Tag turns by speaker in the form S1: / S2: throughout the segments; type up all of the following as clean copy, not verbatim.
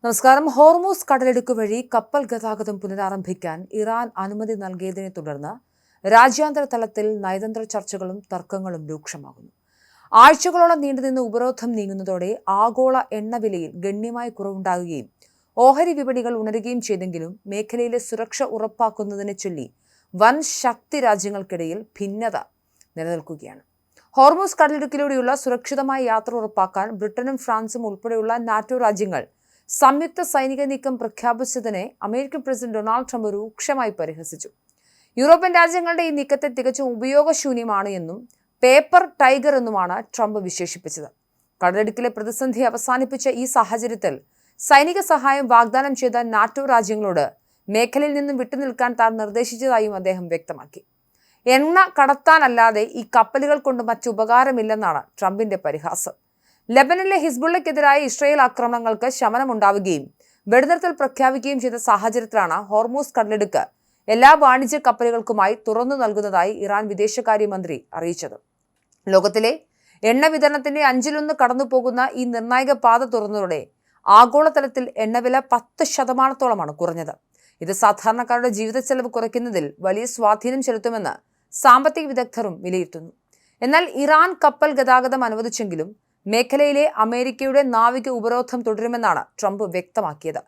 S1: നമസ്കാരം. ഹോർമൂസ് കടലിടുക്ക് വഴി കപ്പൽ ഗതാഗതം പുനരാരംഭിക്കാൻ ഇറാൻ അനുമതി നൽകിയതിനെ തുടർന്ന് രാജ്യാന്തര തലത്തിൽ നയതന്ത്ര ചർച്ചകളും തർക്കങ്ങളും രൂക്ഷമാകുന്നു. ആഴ്ചകളോളം നീണ്ടുനിന്ന ഉപരോധം നീങ്ങുന്നതോടെ ആഗോള എണ്ണവിലയിൽ ഗണ്യമായ കുറവുണ്ടാകുകയും ഓഹരി വിപണികൾ ഉണരുകയും ചെയ്തെങ്കിലും മേഖലയിലെ സുരക്ഷ ഉറപ്പാക്കുന്നതിനെ ചൊല്ലി വൻ ശക്തി രാജ്യങ്ങൾക്കിടയിൽ ഭിന്നത നിലനിൽക്കുകയാണ്. ഹോർമൂസ് കടലിടുക്കിലൂടെയുള്ള സുരക്ഷിതമായ യാത്ര ഉറപ്പാക്കാൻ ബ്രിട്ടനും ഫ്രാൻസും ഉൾപ്പെടെയുള്ള നാറ്റോ രാജ്യങ്ങൾ സംയുക്ത സൈനിക നീക്കം പ്രഖ്യാപിച്ചതിനെ അമേരിക്കൻ പ്രസിഡന്റ് ഡൊണാൾഡ് ട്രംപ് രൂക്ഷമായി പരിഹസിച്ചു. യൂറോപ്യൻ രാജ്യങ്ങളുടെ ഈ നീക്കത്തെ തികച്ചും ഉപയോഗശൂന്യമാണ് എന്നും പേപ്പർ ടൈഗർ എന്നുമാണ് ട്രംപ് വിശേഷിപ്പിച്ചത്. കടലിടുക്കിലെ പ്രതിസന്ധി അവസാനിപ്പിച്ച ഈ സാഹചര്യത്തിൽ സൈനിക സഹായം വാഗ്ദാനം ചെയ്ത നാറ്റോ രാജ്യങ്ങളോട് മേഖലയിൽ നിന്നും വിട്ടുനിൽക്കാൻ താൻ നിർദ്ദേശിച്ചതായും അദ്ദേഹം വ്യക്തമാക്കി. എണ്ണ കടത്താനല്ലാതെ ഈ കപ്പലുകൾ കൊണ്ട് മറ്റു ഉപകാരമില്ലെന്നാണ് ട്രംപിന്റെ പരിഹാസം. ലെബനനിലെ ഹിസ്ബുള്ളയ്ക്കെതിരായ ഇസ്രായേൽ ആക്രമണങ്ങൾക്ക് ശമനമുണ്ടാവുകയും വെടിനിർത്തൽ പ്രഖ്യാപിക്കുകയും ചെയ്ത സാഹചര്യത്തിലാണ് ഹോർമൂസ് കടലിടുക്ക് എല്ലാ വാണിജ്യ കപ്പലുകൾക്കുമായി തുറന്നു നൽകുന്നതായി ഇറാൻ വിദേശകാര്യമന്ത്രി അറിയിച്ചത്. ലോകത്തിലെ എണ്ണ വിതരണത്തിന്റെ 1/5 കടന്നുപോകുന്ന ഈ നിർണായക പാത തുറന്നതോടെ ആഗോളതലത്തിൽ എണ്ണവില 10% കുറഞ്ഞത്. ഇത് സാധാരണക്കാരുടെ ജീവിത ചെലവ് കുറയ്ക്കുന്നതിൽ വലിയ സ്വാധീനം ചെലുത്തുമെന്ന് സാമ്പത്തിക വിദഗ്ധരും വിലയിരുത്തുന്നു. എന്നാൽ ഇറാൻ കപ്പൽ ഗതാഗതം അനുവദിച്ചെങ്കിലും മേഖലയിലെ അമേരിക്കയുടെ നാവിക ഉപരോധം തുടരുമെന്നാണ് ട്രംപ് വ്യക്തമാക്കിയത്.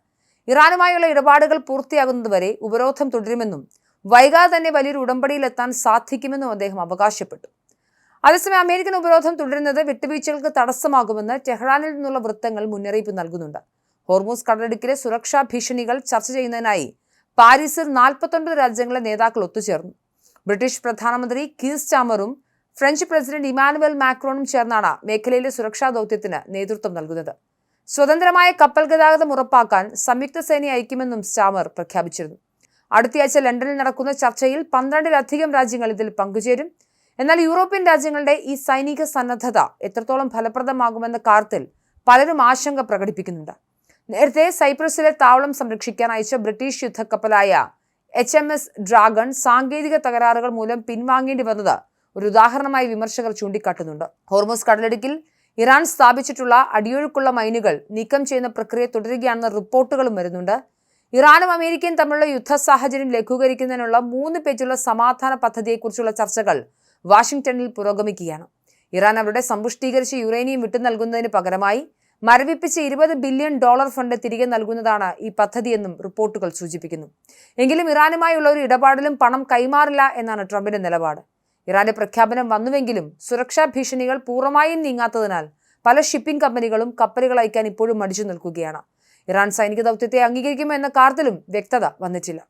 S1: ഇറാനുമായുള്ള ഇടപാടുകൾ പൂർത്തിയാകുന്നതുവരെ ഉപരോധം തുടരുമെന്നും വൈകാതെ തന്നെ വലിയൊരു ഉടമ്പടിയിലെത്താൻ സാധിക്കുമെന്നും അദ്ദേഹം അവകാശപ്പെട്ടു. അതേസമയം അമേരിക്കൻ ഉപരോധം തുടരുന്നത് വിട്ടുവീഴ്ചകൾക്ക് തടസ്സമാകുമെന്ന് ടെഹ്റാനിൽ നിന്നുള്ള വൃത്തങ്ങൾ മുന്നറിയിപ്പ് നൽകുന്നുണ്ട്. ഹോർമൂസ് കടലിടുക്കിലെ സുരക്ഷാ ഭീഷണികൾ ചർച്ച ചെയ്യുന്നതിനായി പാരീസിൽ 49 രാജ്യങ്ങളിലെ നേതാക്കൾ ഒത്തുചേർന്നു. ബ്രിട്ടീഷ് പ്രധാനമന്ത്രി കീർ സ്റ്റാമറും ഫ്രഞ്ച് പ്രസിഡന്റ് ഇമാനുവൽ മാക്രോണും ചേർന്നാണ് മേഖലയിലെ സുരക്ഷാ ദൗത്യത്തിന് നേതൃത്വം നൽകുന്നത്. സ്വതന്ത്രമായ കപ്പൽ ഗതാഗതം ഉറപ്പാക്കാൻ സംയുക്ത സേനയെ അയക്കുമെന്നും സ്റ്റാമർ പ്രഖ്യാപിച്ചിരുന്നു. അടുത്തയാഴ്ച ലണ്ടനിൽ നടക്കുന്ന ചർച്ചയിൽ 12-ലധികം രാജ്യങ്ങൾ ഇതിൽ പങ്കുചേരും. എന്നാൽ യൂറോപ്യൻ രാജ്യങ്ങളുടെ ഈ സൈനിക സന്നദ്ധത എത്രത്തോളം ഫലപ്രദമാകുമെന്ന കാര്യത്തിൽ പലരും ആശങ്ക പ്രകടിപ്പിക്കുന്നുണ്ട്. നേരത്തെ സൈപ്രസിലെ താവളം സംരക്ഷിക്കാൻ അയച്ച ബ്രിട്ടീഷ് യുദ്ധക്കപ്പലായ HMS ഡ്രാഗൺ സാങ്കേതിക തകരാറുകൾ മൂലം പിൻവാങ്ങേണ്ടി വന്നത് ഒരു ഉദാഹരണമായി വിമർശകർ ചൂണ്ടിക്കാട്ടുന്നുണ്ട്. ഹോർമൂസ് കടലിടുക്കിൽ ഇറാൻ സ്ഥാപിച്ചിട്ടുള്ള അടിയൊഴുക്കുള്ള മൈനുകൾ നീക്കം ചെയ്യുന്ന പ്രക്രിയ തുടരുകയാണെന്ന റിപ്പോർട്ടുകളും വരുന്നുണ്ട്. ഇറാനും അമേരിക്കയും തമ്മിലുള്ള യുദ്ധ സാഹചര്യം ലഘൂകരിക്കുന്നതിനുള്ള 3 പേജുള്ള സമാധാന പദ്ധതിയെക്കുറിച്ചുള്ള ചർച്ചകൾ വാഷിംഗ്ടണിൽ പുരോഗമിക്കുകയാണ്. ഇറാൻ അവരുടെ സമ്പുഷ്ടീകരിച്ച യുറേനിയം വിട്ടു നൽകുന്നതിന് പകരമായി മരവിപ്പിച്ച $20 ബില്യൺ ഫണ്ട് തിരികെ നൽകുന്നതാണ് ഈ പദ്ധതിയെന്നും റിപ്പോർട്ടുകൾ സൂചിപ്പിക്കുന്നു. എങ്കിലും ഇറാനുമായുള്ള ഒരു ഇടപാടിലും പണം കൈമാറില്ല എന്നാണ് ട്രംപിന്റെ നിലപാട്. ഇറാന്റെ പ്രഖ്യാപനം വന്നുവെങ്കിലും സുരക്ഷാ ഭീഷണികൾ പൂർണ്ണമായും നീങ്ങാത്തതിനാൽ പല ഷിപ്പിംഗ് കമ്പനികളും കപ്പലുകൾ അയക്കാൻ ഇപ്പോഴും മടിച്ചു നിൽക്കുകയാണ്. ഇറാൻ സൈനിക ദൗത്യത്തെ അംഗീകരിക്കുമോ എന്ന കാര്യത്തിലും വ്യക്തത വന്നിട്ടില്ല.